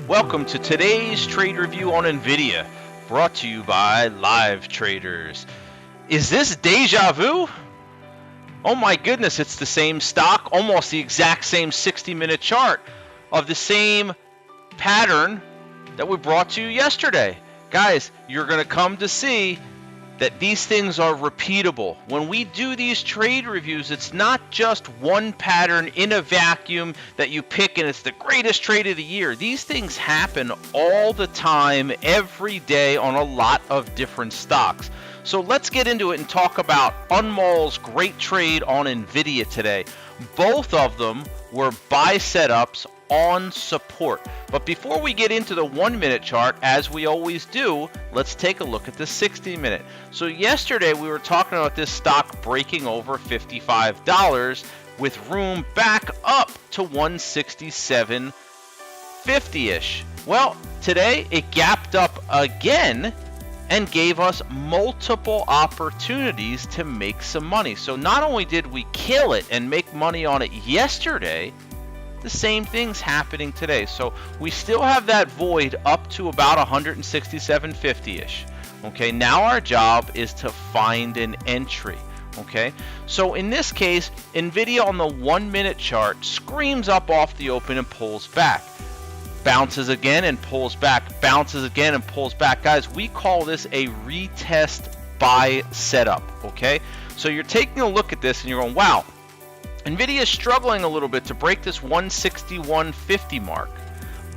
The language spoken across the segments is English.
Welcome to today's trade review on NVIDIA, brought to you by Live Traders. Is this deja vu? Oh my goodness, it's the same stock, almost the exact same 60-minute chart of the same pattern that we brought to you yesterday. Guys, you're going to come to see that these things are repeatable. When we do these trade reviews, it's not just one pattern in a vacuum that you pick and it's the greatest trade of the year. These things happen all the time, every day on a lot of different stocks. So let's get into it and talk about Unmall's great trade on NVIDIA today. Both of them were buy setups on support. But before we get into the 1-minute chart, as we always do, let's take a look at the 60-minute. So yesterday we were talking about this stock breaking over $55 with room back up to 167.50-ish. Well, today it gapped up again and gave us multiple opportunities to make some money. So not only did we kill it and make money on it yesterday, the same thing's happening today. So we still have that void up to about 167.50-ish. Okay, now our job is to find an entry. Okay, so in this case, NVIDIA on the 1-minute chart screams up off the open and pulls back. Bounces again and pulls back, bounces again and pulls back. Guys, we call this a retest buy setup. Okay, so you're taking a look at this and you're going, wow, NVIDIA is struggling a little bit to break this 161.50 mark,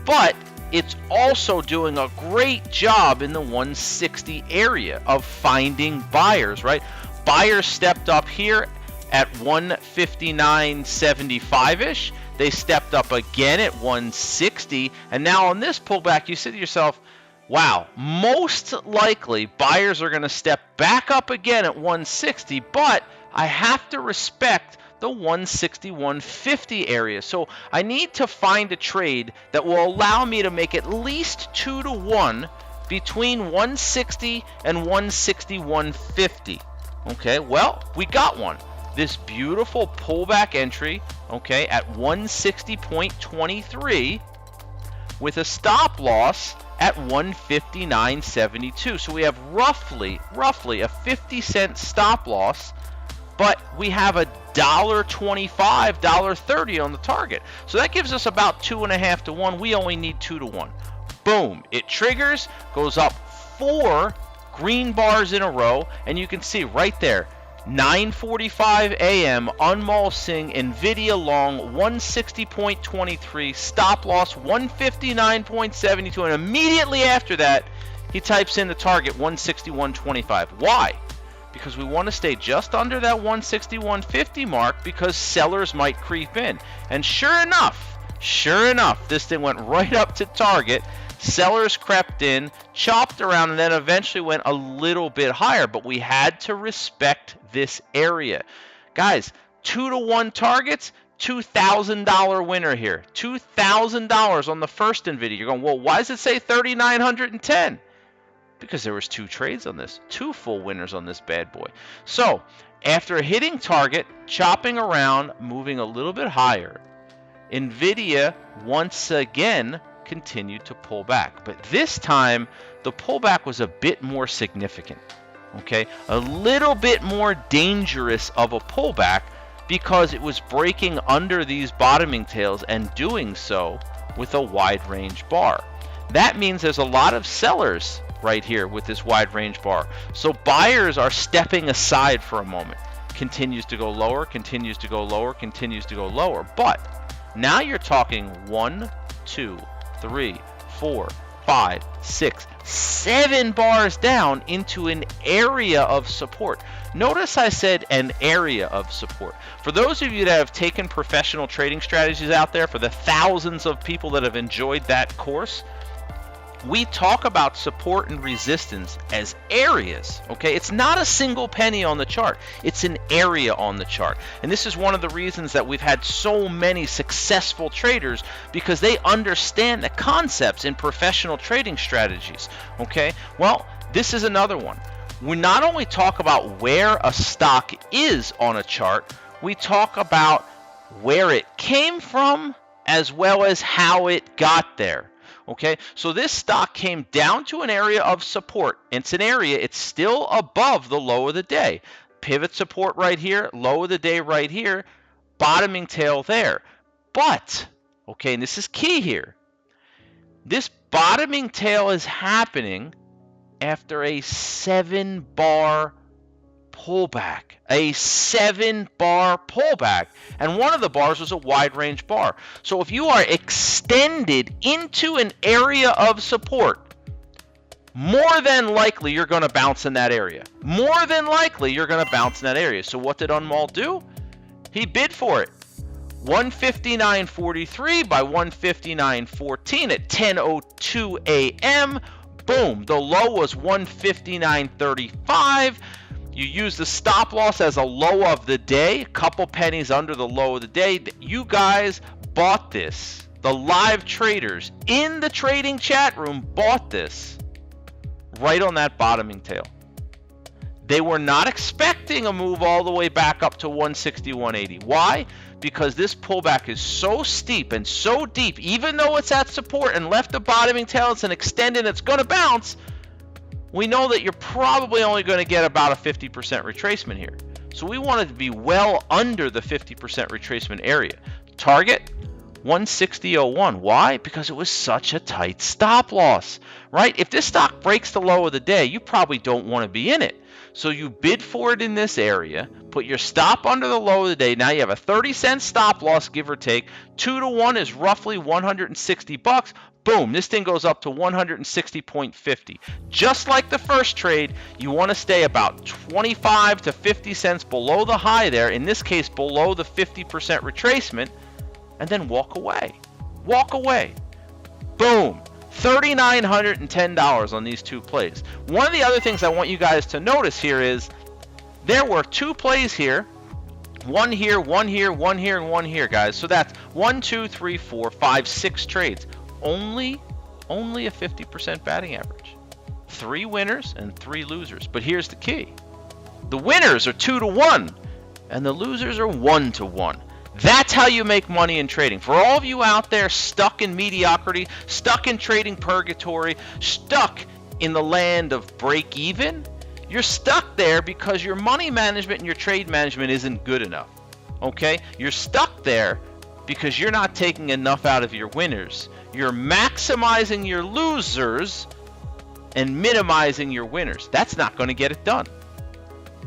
but it's also doing a great job in the 160 area of finding buyers, right? Buyers stepped up here at 159.75-ish. They stepped up again at 160, and now on this pullback, you say to yourself, wow, most likely buyers are going to step back up again at 160, but I have to respect the 161.50 area. So I need to find a trade that will allow me to make at least 2 to 1 between 160 and 161.50. Okay, well, we got one. This beautiful pullback entry, okay, at 160.23 with a stop loss at 159.72. So we have roughly a 50-cent stop loss, but we have a $1.25, $1.30 on the target. So that gives us about 2.5 to 1. We only need 2 to 1. Boom, it triggers, goes up 4 green bars in a row, and you can see right there, 9:45 a.m. Unmall Singh, NVIDIA long 160.23, stop loss 159.72, and immediately after that, he types in the target 161.25. Why? Because we want to stay just under that 161.50 mark because sellers might creep in. And sure enough, this thing went right up to target. Sellers crept in, chopped around, and then eventually went a little bit higher. But we had to respect this area. Guys, 2 to 1 targets, $2,000 winner here. $2,000 on the first NVIDIA. You're going, well, why does it say 3,910? Because there was 2 trades on this, 2 full winners on this bad boy. So after hitting target, chopping around, moving a little bit higher, NVIDIA once again continued to pull back. But this time, the pullback was a bit more significant, okay? A little bit more dangerous of a pullback because it was breaking under these bottoming tails and doing so with a wide range bar. That means there's a lot of sellers right here with this wide range bar. So buyers are stepping aside for a moment. Continues to go lower, continues to go lower, continues to go lower. But now you're talking 1, 2, 3, 4, 5, 6, 7 bars down into an area of support. Notice I said an area of support. For those of you that have taken professional trading strategies out there, for the thousands of people that have enjoyed that course, we talk about support and resistance as areas, okay? It's not a single penny on the chart. It's an area on the chart. And this is one of the reasons that we've had so many successful traders, because they understand the concepts in professional trading strategies, okay? Well, this is another one. We not only talk about where a stock is on a chart, we talk about where it came from as well as how it got there. Okay, so this stock came down to an area of support. It's an area, it's still above the low of the day. Pivot support right here, low of the day right here, bottoming tail there. But, okay, and this is key here, this bottoming tail is happening after a 7-bar pullback. A 7-bar pullback. And one of the bars was a wide range bar. So if you are extended into an area of support, more than likely you're going to bounce in that area. More than likely you're going to bounce in that area. So what did Unmal do? He bid for it. 159.43 by 159.14 at 10:02 a.m. Boom. The low was 159.35. You use the stop loss as a low of the day, a couple pennies under the low of the day. You guys bought this. The live traders in the trading chat room bought this right on that bottoming tail. They were not expecting a move all the way back up to 161.80. Why? Because this pullback is so steep and so deep, even though it's at support and left the bottoming tail, it's an extended, it's going to bounce. We know that you're probably only going to get about a 50% retracement here. So we wanted to be well under the 50% retracement area. Target 160.01. Why? Because it was such a tight stop loss, right? If this stock breaks the low of the day, you probably don't want to be in it. So you bid for it in this area, put your stop under the low of the day. Now you have a 30-cent stop loss, give or take. 2 to 1 is roughly 160 bucks. Boom, this thing goes up to 160.50. Just like the first trade, you want to stay about 25 to 50 cents below the high there, in this case below the 50% retracement, and then walk away. Walk away. Boom. $3,910 on these two plays. One of the other things I want you guys to notice here is there were two plays here. One here, one here, one here, and one here, guys. So that's 1, 2, 3, 4, 5, 6 trades. Only a 50% batting average. 3 winners and 3 losers. But here's the key. The winners are 2 to 1, and the losers are 1 to 1. That's how you make money in trading. For all of you out there stuck in mediocrity, stuck in trading purgatory, stuck in the land of break even, you're stuck there because your money management and your trade management isn't good enough. Okay? You're stuck there because you're not taking enough out of your winners. You're maximizing your losers and minimizing your winners. That's not going to get it done.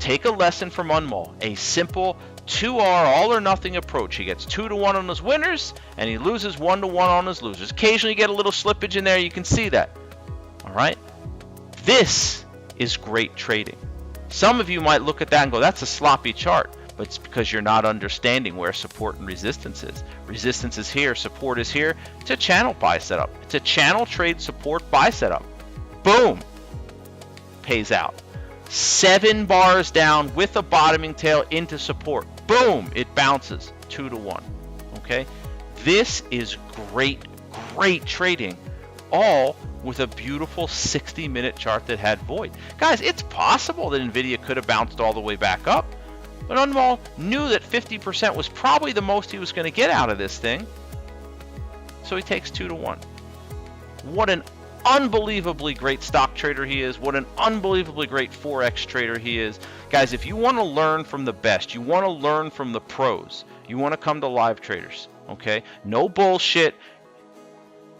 Take a lesson from Unmal, a simple 2R all or nothing approach. He gets 2 to 1 on his winners and he loses 1 to 1 on his losers. Occasionally you get a little slippage in there, you can see that. All right? This is great trading. Some of you might look at that and go, that's a sloppy chart, but it's because you're not understanding where support and resistance is. Resistance is here, support is here. It's a channel buy setup. It's a channel trade support buy setup. Boom. Pays out. 7 bars down with a bottoming tail into support. Boom, it bounces 2 to 1. Okay, this is great trading, all with a beautiful 60-minute chart that had void. Guys, it's possible that NVIDIA could have bounced all the way back up, but Unmal knew that 50% was probably the most he was going to get out of this thing, so he takes 2 to 1. What an unbelievably great stock trader he is. What an unbelievably great Forex trader he is. Guys, if you want to learn from the best, you want to learn from the pros, you want to come to Live Traders, okay? No bullshit,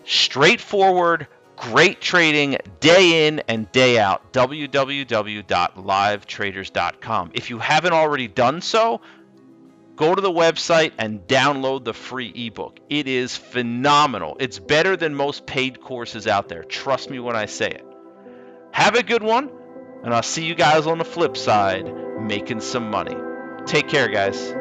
straightforward, great trading day in and day out. www.livetraders.com. If you haven't already done so, go to the website and download the free ebook. It is phenomenal. It's better than most paid courses out there. Trust me when I say it. Have a good one, and I'll see you guys on the flip side making some money. Take care, guys.